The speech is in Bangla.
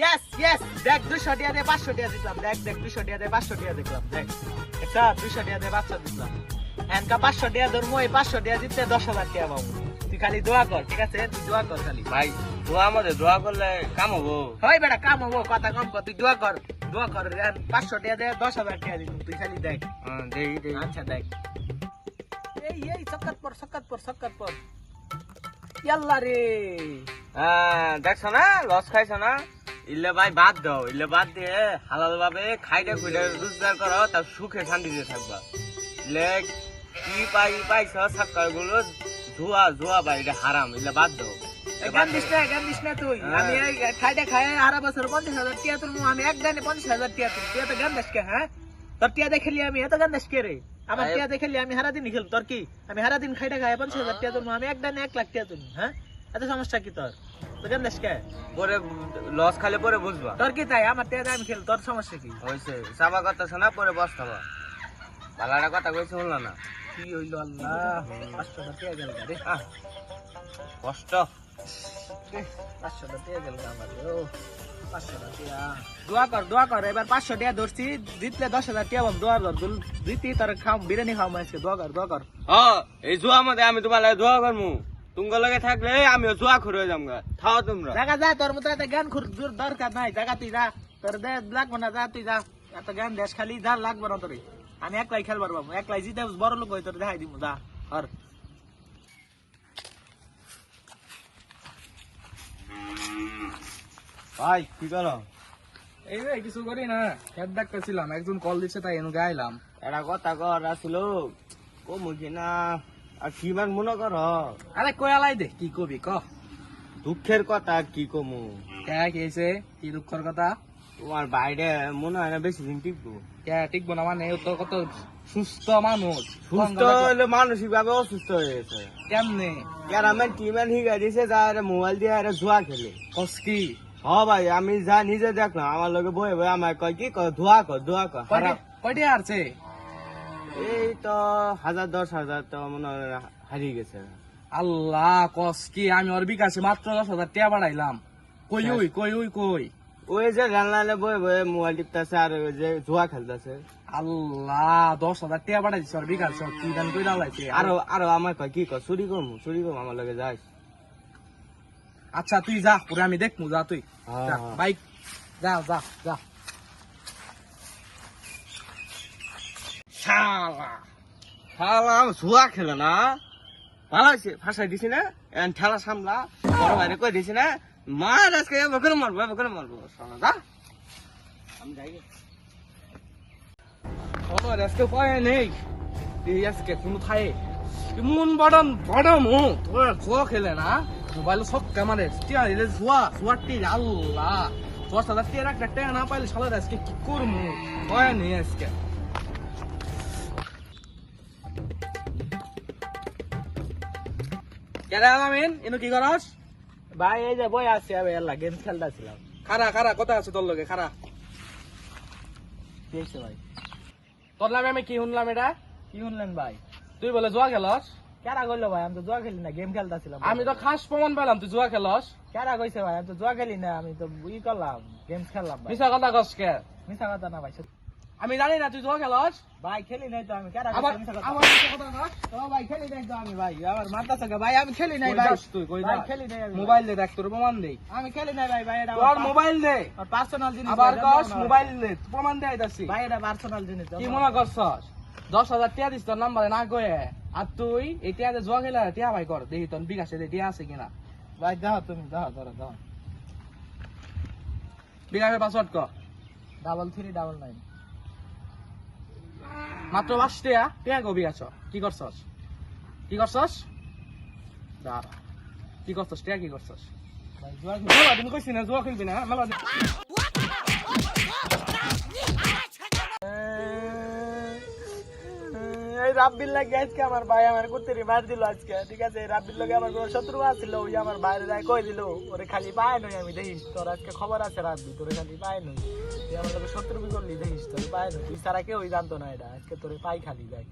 ইয়েস ইয়েস দেখ 200 টাকা দিয়ে 500 টাকা দিলাম দেখ 200 টাকা দিয়ে 500 টাকা দিলাম দেখ একটা 200 টাকা দিয়ে 500 দিলাম এনকা 500 টাকা ধরমু এই 500 টাকা দিতে 10,000 টাকা পাবো তুই খালি দোয়া কর ঠিক আছে তুই দোয়া কর খালি ভাই দোয়া আমাদের দোয়া করলে কাম হবো। হয় বেটা কাম হবো কথা কম কর তুই দোয়া কর 500 টাকা দিয়ে 10,000 টাকা দিবি তুই খালি দেখ দেই আচ্ছা দেখ এই সক্কাত পর ইয়াল্লা রে দেখছো না লস খাইছো না ইলে ভাই বাদ দাও ইলে বাদ দিয়ে হালাল ভাবে খাইটা খুইটা রোজগার করো তার সুখে শান্তিতে থাকবা ইলে কি পাইছ সাক্কার গুলো জুয়া ভাই এটা হারাম ইলে বাদ দাও গান দিস না তুই আমি এই খাইটা খাই আরা বছর 50,000 টাকা তুই আমি এক গানে 50,000 টাকা তুই এত গান দাস কে হ্যাঁ তোর টিয়া দেখলি আমি এত গান দাস কে রে আমার টিয়া দেখলি আমি সারা দিন খেল তোর কি আমি সারা দিন খাইটা খাই 50,000 টাকা তুই আমি এক গানে 1 লাখ টাকা তুই হ্যাঁ এত সমস্যা কি তোর তো গান দাস কে পরে লস খালে পরে বুঝবা তোর কি তাই আমার টিয়া আমি খেল তোর সমস্যা কি হইছে সাবা কথা শোনা পরে বসতাবা বালাটা কথা কইছে শুনলা না কি হইলো আল্লাহ 500 টাকা গেল রে কষ্ট 500 টাকা গেল আমার ও 500 টাকা দোয়া কর এবার 500 টাকা ধরছি জিতলে 10,000 টাকা বল দোয়া কর জিতি তোর খাও বিরিয়ানি খাও আজকে দোয়া কর এই জুয়া মধ্যে আমি তোমার লাগে দোয়া করমু তুঙ্গ লগে থাকলে আমিও জুয়া খুর হয়ে যামগা থাও তোমরা জায়গা যা তোর মতো এত গান খুর দরকার নাই জায়গা তুই যা তোর দে লাগবো না যা তুই যা এত গান দেশ খালি যা লাগবো না তোর আমি একলাই খেলবার বাবু একলাই জিতে বড় লোক হই তোর দেখাই দিমু যা আর ভাই কি করো এই রে কিছু করি না হেড ডাকতেছিলাম একজন কল দিচ্ছে তাই এনু গাইলাম এটা কথা কর আসিল কমু কিনা আর কি মান মনে কর আরে কই আলাই দে কি কবি ক দুঃখের কথা কি কমু কে কি হইছে কি দুঃখের কথা তোমার বাইরে মনে হয় না বেশি দিন টিকবো কে টিকবো না মানে ও তো কত সুস্থ মানুষ সুস্থ হলে মানসিক ভাবে অসুস্থ হয়ে গেছে কেমনে ক্যারামেন টিমেন হিগা দিছে যা মোবাইল দিয়ে আরে জুয়া খেলে কস কি হ ভাই আমি যা নিজে দেখলাম আমার লগে বয়ে বয়ে আমার কয় কি কয় ধোয়া কর হারাম। কয়টা হারছে এই তো 1,000-10,000 তো মনে হয় হারিয়ে গেছে আল্লাহ কস কি আমি ওর বিকাশে মাত্র 10,000 টাকা বাড়াইলাম কই ওই যে রান্নালে বয়ে বয়ে মোবাইল টিপতেছে আর ওই যে জুয়া খেলতেছে আল্লাহ 10,000 টাকা বাড়াইছে ওর বিকাশে কি দান কই লাগাইছে আরো আমার কয় কি কয় চুরি করবো আমার লগে যাস আচ্ছা তুই যা পরে আমি দেখমু যা তুই হ্যাঁ। বাইক যা শালা জুয়া খেলে না ভালো হয়েছে ফাঁসাই দিছি না এখন ঠেলা সামলা বড় ভাইরে কই দিছি না মার আজকে বকরে মারবো শালা যা আমি যাই আমার আজকে পায় নেই এই আজকে কোনো থাই এমন বাড়ামো তোর জুয়া খেলে না মোবাইল সব ক্যামেরে টিয়া দিলে জুয়াটি আল্লাহ 10,000 টাকা একটা টাকা না পাইলে শালার আজকে কি করবো পায় নেই আজকে কেডা আলামিন এনু কি করস ভাই এই যে বই আছে আমি আল্লাহ গেম খেলতাছিলাম খারা কথা আছে তোর লগে খারা কি হইছে ভাই তোর নামে আমি কি শুনলাম এটা কি শুনলেন ভাই তুই বলে জুয়া খেলস কেরা কইলো ভাই আমি তো জুয়া খেলি না গেম খেলতাছিলাম আমি তো খাস প্রমাণ পেলাম তুই জুয়া খেলস কেরা কইছে ভাই আমি তো জুয়া খেলি না আমি তো ই করলাম গেম খেললাম ভাই মিছা কথা কস কে মিছা কথা না ভাই আমি জানি না তুই জুয়া খেলস ভাই খেলি নাই তো আমি কেরা আবার মিছা কথা আবার মিছা কথা কস ও ভাই খেলি নাই তো আমি ভাই আমার মাথা থেকে ভাই আমি খেলি নাই কই ভাই যাস তুই কই ভাই যাস খেলি নাই আমি মোবাইল দে দেখ তোর প্রমাণ দে আমি খেলি নাই ভাই এটা তোর মোবাইল দে আমার পার্সোনাল জিনিস আবার ভাই, কস জানো না মোবাইল দে প্রমাণ দে আইতাছি ভাই এটা পার্সোনাল জিনিস কি মনে করছস 10,000 টাকা দিস তোর নাম্বারে না কয়ে আর তুই এই টাকা জুয়া খেলা টাকা ভাই কর দেখি তোর বিকাশে দে টাকা আছে কিনা ভাই দাও তুমি দাও দাও বিকাশের পাসওয়ার্ড কর 3399 মাত্র 5 টাকা গো বিকাশ কি করছস দাঁড়া কি করছস টাকা কি করছস ভাই জুয়া মেলা দিন কইছি না জুয়া খেলবি না মেলা দিন এই রাব্বিল লাগে আজকে আমার ভাই আমার কুত্তেরি মার দিল আজকে ঠিক আছে রাব্বিল লগে আমার কোনো শত্রু আছিল ওই আমার বাইরে যায় কই দিল ওরে খালি পায় নই আমি দেখিস তোর আজকে খবর আছে রাব্বি তোরে খালি পায় নই তুই আমার লগে শত্রু করলি দেখিস তোর পায় নই তুই সারা কেউ জানতো না এটা আজকে তোরে পাই খালি যায়